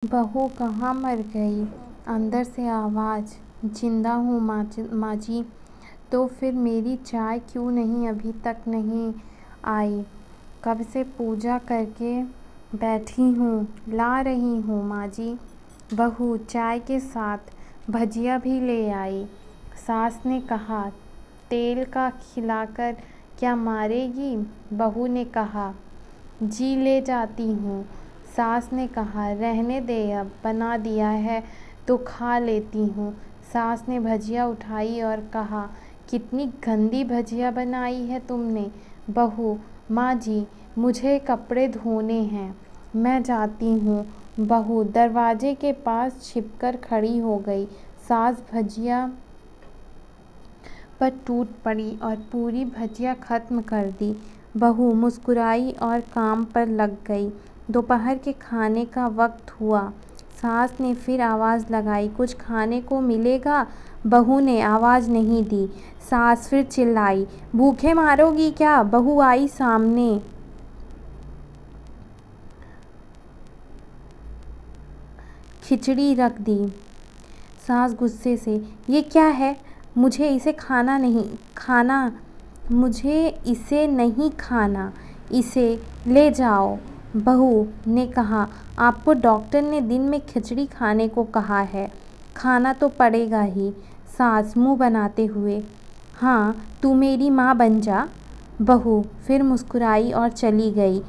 बहू कहाँ मर गई? अंदर से आवाज़, जिंदा हूँ माँ जी। तो फिर मेरी चाय क्यों नहीं अभी तक नहीं आई? कब से पूजा करके बैठी हूँ, ला रही हूँ माँ जी। बहू चाय के साथ भजिया भी ले आई। सास ने कहा, तेल का खिलाकर क्या मारेगी? बहू ने कहा, जी ले जाती हूँ। सास ने कहा, रहने दे, अब बना दिया है तो खा लेती हूँ। सास ने भजिया उठाई और कहा, कितनी गंदी भजिया बनाई है तुमने। बहू, माँ जी मुझे कपड़े धोने हैं, मैं जाती हूँ। बहू दरवाजे के पास छिपकर खड़ी हो गई। सास भजिया पर टूट पड़ी और पूरी भजिया ख़त्म कर दी। बहू मुस्कुराई और काम पर लग गई। दोपहर के खाने का वक्त हुआ। सास ने फिर आवाज़ लगाई, कुछ खाने को मिलेगा? बहू ने आवाज़ नहीं दी। सास फिर चिल्लाई, भूखे मारोगी क्या? बहू आई सामने। खिचड़ी रख दी। सास गुस्से से, ये क्या है? मुझे इसे नहीं खाना, इसे ले जाओ। बहू ने कहा, आपको डॉक्टर ने दिन में खिचड़ी खाने को कहा है, खाना तो पड़ेगा ही। सास मुंह बनाते हुए, हाँ तू मेरी माँ बन जा। बहू फिर मुस्कुराई और चली गई।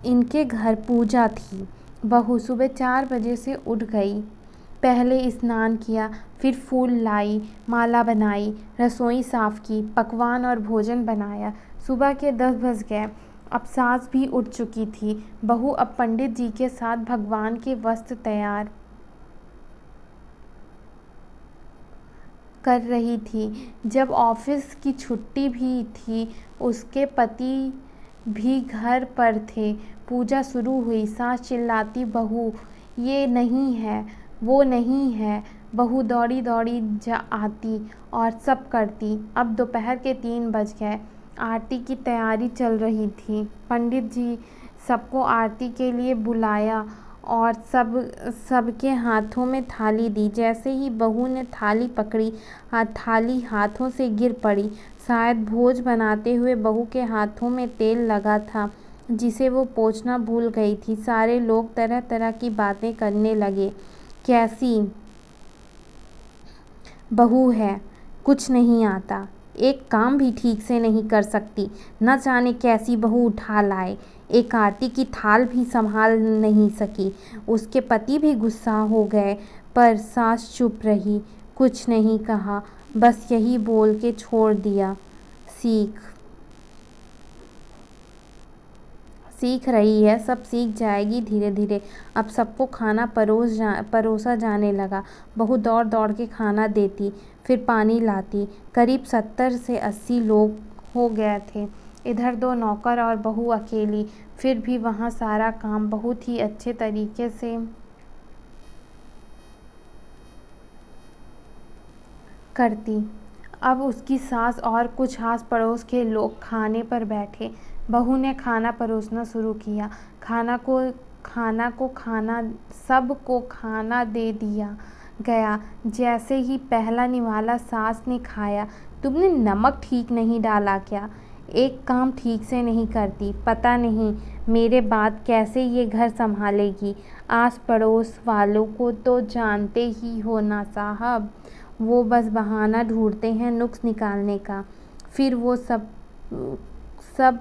इनके घर पूजा थी। बहू सुबह 4 बजे से उठ गई। पहले स्नान किया, फिर फूल लाई, माला बनाई, रसोई साफ़ की, पकवान और भोजन बनाया। सुबह के 10 बज गए। अब सास भी उठ चुकी थी। बहू अब पंडित जी के साथ भगवान के वस्त्र तैयार कर रही थी। जब ऑफिस की छुट्टी भी थी, उसके पति भी घर पर थे। पूजा शुरू हुई। सास चिल्लाती, बहू ये नहीं है, वो नहीं है। बहू दौड़ी दौड़ी आती और सब करती। अब दोपहर के 3 बज गए। आरती की तैयारी चल रही थी। पंडित जी सबको आरती के लिए बुलाया और सबके हाथों में थाली दी। जैसे ही बहू ने थाली पकड़ी, थाली हाथों से गिर पड़ी। शायद भोज बनाते हुए बहू के हाथों में तेल लगा था, जिसे वो पोंछना भूल गई थी। सारे लोग तरह तरह की बातें करने लगे। कैसी बहू है, कुछ नहीं आता, एक काम भी ठीक से नहीं कर सकती, न जाने कैसी बहू उठा लाए। एक आरती की थाल भी संभाल नहीं सकी। उसके पति भी गुस्सा हो गए, पर सास चुप रही, कुछ नहीं कहा, बस यही बोल के छोड़ दिया, सीख रही है, सब सीख जाएगी धीरे धीरे। अब सबको खाना परोसा जाने लगा। बहू दौड़ दौड़ के खाना देती, फिर पानी लाती। करीब 70 से 80 लोग हो गए थे। इधर 2 नौकर और बहू अकेली। फिर भी वहाँ सारा काम बहुत ही अच्छे तरीके से करती। अब उसकी सास और कुछ आस पड़ोस के लोग खाने पर बैठे। बहू ने खाना परोसना शुरू किया। सबको खाना दे दिया गया। जैसे ही पहला निवाला सास ने खाया, तुमने नमक ठीक नहीं डाला क्या? एक काम ठीक से नहीं करती, पता नहीं मेरे बाद कैसे ये घर संभालेगी। आस पड़ोस वालों को तो जानते ही हो ना साहब, वो बस बहाना ढूंढते हैं नुक्स निकालने का। फिर वो सब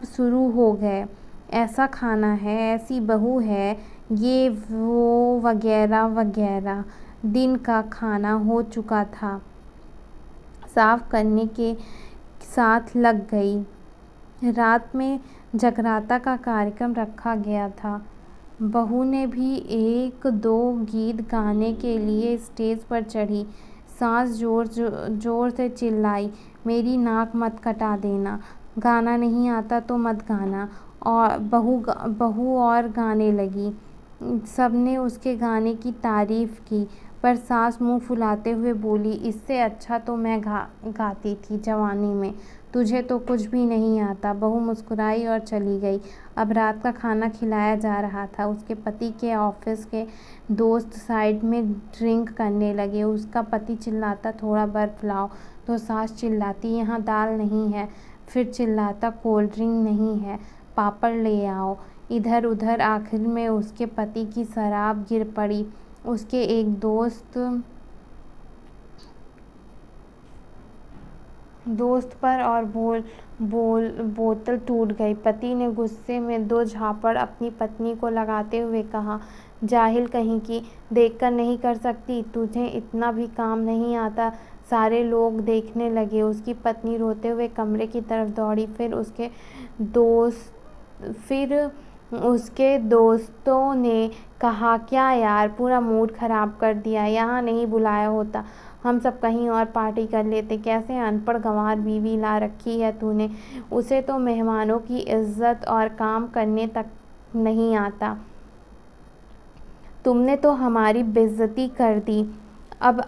शुरू हो गए, ऐसा खाना है, ऐसी बहू है, ये वो वगैरह वगैरह। दिन का खाना हो चुका था, साफ करने के साथ लग गई। रात में जगराता का कार्यक्रम रखा गया था। बहू ने भी 1-2 गीत गाने के लिए स्टेज पर चढ़ी। सास जोर से चिल्लाई, मेरी नाक मत कटा देना, गाना नहीं आता तो मत गाना। और बहू और गाने लगी। सबने उसके गाने की तारीफ़ की, पर सास मुंह फुलाते हुए बोली, इससे अच्छा तो मैं गाती थी जवानी में, तुझे तो कुछ भी नहीं आता। बहू मुस्कुराई और चली गई। अब रात का खाना खिलाया जा रहा था। उसके पति के ऑफिस के दोस्त साइड में ड्रिंक करने लगे। उसका पति चिल्लाता, थोड़ा बर्फ़ लाओ, तो सास चिल्लाती, यहाँ दाल नहीं है। फिर चिल्लाता, कोल्ड ड्रिंक नहीं है, पापड़ ले आओ। इधर उधर आखिर में उसके पति की शराब गिर पड़ी उसके एक दोस्त पर और बोतल टूट गई। पति ने गुस्से में 2 झापड़ अपनी पत्नी को लगाते हुए कहा, जाहिल कहीं की, देखकर नहीं कर सकती, तुझे इतना भी काम नहीं आता। सारे लोग देखने लगे। उसकी पत्नी रोते हुए कमरे की तरफ दौड़ी। फिर उसके दोस्तों ने कहा, क्या यार, पूरा मूड ख़राब कर दिया, यहाँ नहीं बुलाया होता, हम सब कहीं और पार्टी कर लेते। कैसे अनपढ़ गंवार बीवी ला रखी है तूने, उसे तो मेहमानों की इज्जत और काम करने तक नहीं आता। तुमने तो हमारी बेइज्जती कर दी। अब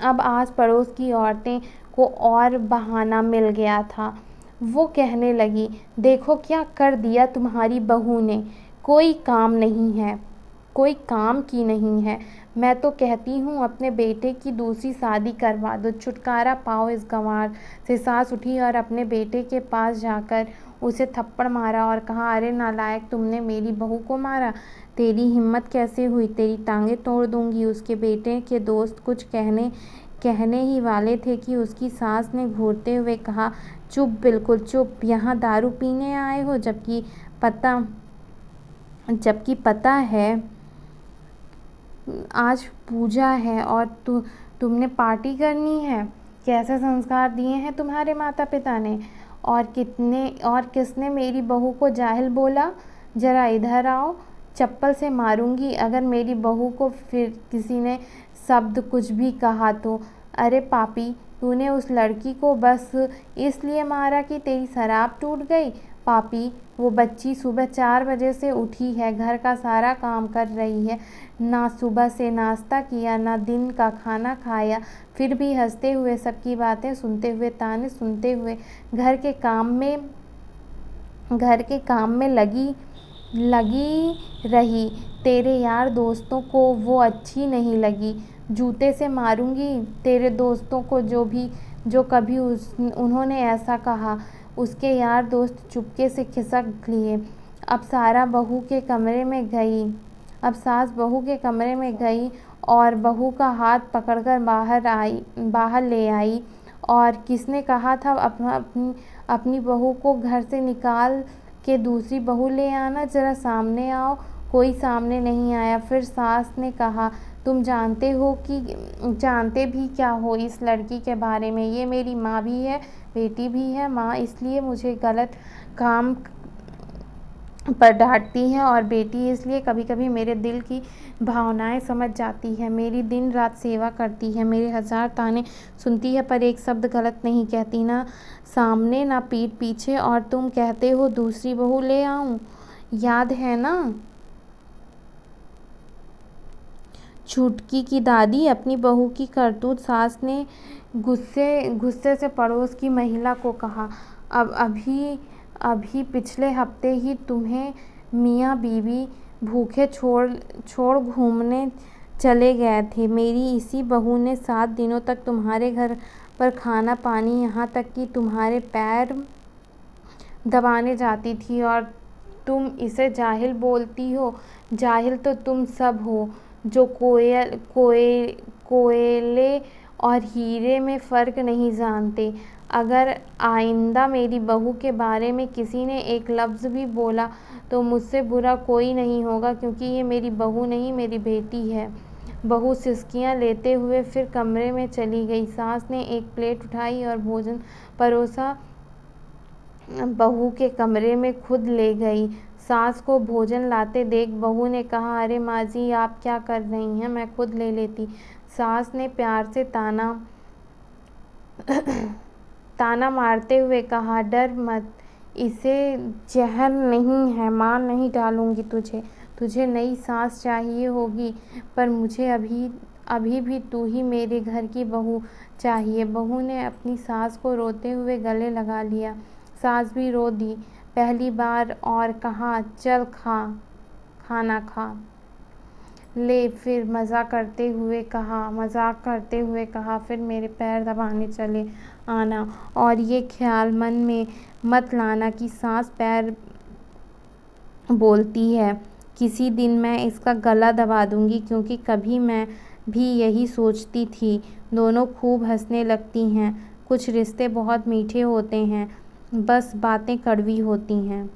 आस पड़ोस की औरतें को और बहाना मिल गया था। वो कहने लगी, देखो क्या कर दिया तुम्हारी बहू ने, कोई काम की नहीं है। मैं तो कहती हूँ अपने बेटे की दूसरी शादी करवा दो, छुटकारा पाओ इस गंवार से। सास उठी और अपने बेटे के पास जाकर उसे थप्पड़ मारा और कहा, अरे नालायक, तुमने मेरी बहू को मारा, तेरी हिम्मत कैसे हुई, तेरी टांगें तोड़ दूंगी। उसके बेटे के दोस्त कुछ कहने ही वाले थे कि उसकी सास ने घूरते हुए कहा, चुप, बिल्कुल चुप, यहाँ दारू पीने आए हो, जबकि पता है आज पूजा है और तुमने पार्टी करनी है। कैसे संस्कार दिए हैं तुम्हारे माता पिता ने। और किसने मेरी बहू को जाहिल बोला, ज़रा इधर आओ, चप्पल से मारूंगी अगर मेरी बहू को फिर किसी ने शब्द कुछ भी कहा तो। अरे पापी, तूने उस लड़की को बस इसलिए मारा कि तेरी शराब टूट गई। पापी, वो बच्ची सुबह 4 बजे से उठी है, घर का सारा काम कर रही है, ना सुबह से नाश्ता किया, ना दिन का खाना खाया, फिर भी हंसते हुए, सबकी बातें सुनते हुए, ताने सुनते हुए घर के काम में लगी रही। तेरे यार दोस्तों को वो अच्छी नहीं लगी, जूते से मारूंगी तेरे दोस्तों को जो कभी उन्होंने ऐसा कहा। उसके यार दोस्त चुपके से खिसक लिए। अब सास बहू के कमरे में गई और बहू का हाथ पकड़कर बाहर ले आई। और किसने कहा था अपनी बहू को घर से निकाल के दूसरी बहू ले आना, ज़रा सामने आओ। कोई सामने नहीं आया। फिर सास ने कहा, तुम जानते भी क्या हो इस लड़की के बारे में, ये मेरी माँ भी है, बेटी भी है। माँ इसलिए मुझे गलत काम पर डांटती है और बेटी इसलिए कभी कभी मेरे दिल की भावनाएं समझ जाती है, मेरी दिन रात सेवा करती है, मेरे 1000 ताने सुनती है, पर एक शब्द गलत नहीं कहती, ना सामने ना पीठ पीछे। और तुम कहते हो दूसरी बहू ले आऊं, याद है ना छुटकी की दादी। अपनी बहू की करतूत सास ने गुस्से से पड़ोस की महिला को कहा, अभी पिछले हफ्ते ही तुम्हें मियाँ बीवी भूखे छोड़ घूमने चले गए थे। मेरी इसी बहू ने 7 दिनों तक तुम्हारे घर पर खाना पानी, यहाँ तक कि तुम्हारे पैर दबाने जाती थी, और तुम इसे जाहिल बोलती हो। जाहिल तो तुम सब हो जो कोयले और हीरे में फ़र्क नहीं जानते। अगर आइंदा मेरी बहू के बारे में किसी ने एक लफ्ज़ भी बोला तो मुझसे बुरा कोई नहीं होगा, क्योंकि ये मेरी बहू नहीं, मेरी बेटी है। बहू सिसकियां लेते हुए फिर कमरे में चली गई। सास ने एक प्लेट उठाई और भोजन परोसा, बहू के कमरे में खुद ले गई। सास को भोजन लाते देख बहू ने कहा, अरे माँ जी, आप क्या कर रही हैं, मैं खुद ले लेती। सास ने प्यार से ताना मारते हुए कहा, डर मत, इसे जहर नहीं है, मार नहीं डालूंगी तुझे नई सांस चाहिए होगी, पर मुझे अभी भी तू ही मेरे घर की बहू चाहिए। बहू ने अपनी सास को रोते हुए गले लगा लिया। सास भी रो दी पहली बार और कहा, चल खाना खा ले। फिर मज़ाक करते हुए कहा, फिर मेरे पैर दबाने चले आना, और ये ख्याल मन में मत लाना कि सास पैर बोलती है। किसी दिन मैं इसका गला दबा दूंगी, क्योंकि कभी मैं भी यही सोचती थी। दोनों खूब हंसने लगती हैं। कुछ रिश्ते बहुत मीठे होते हैं, बस बातें कड़वी होती हैं।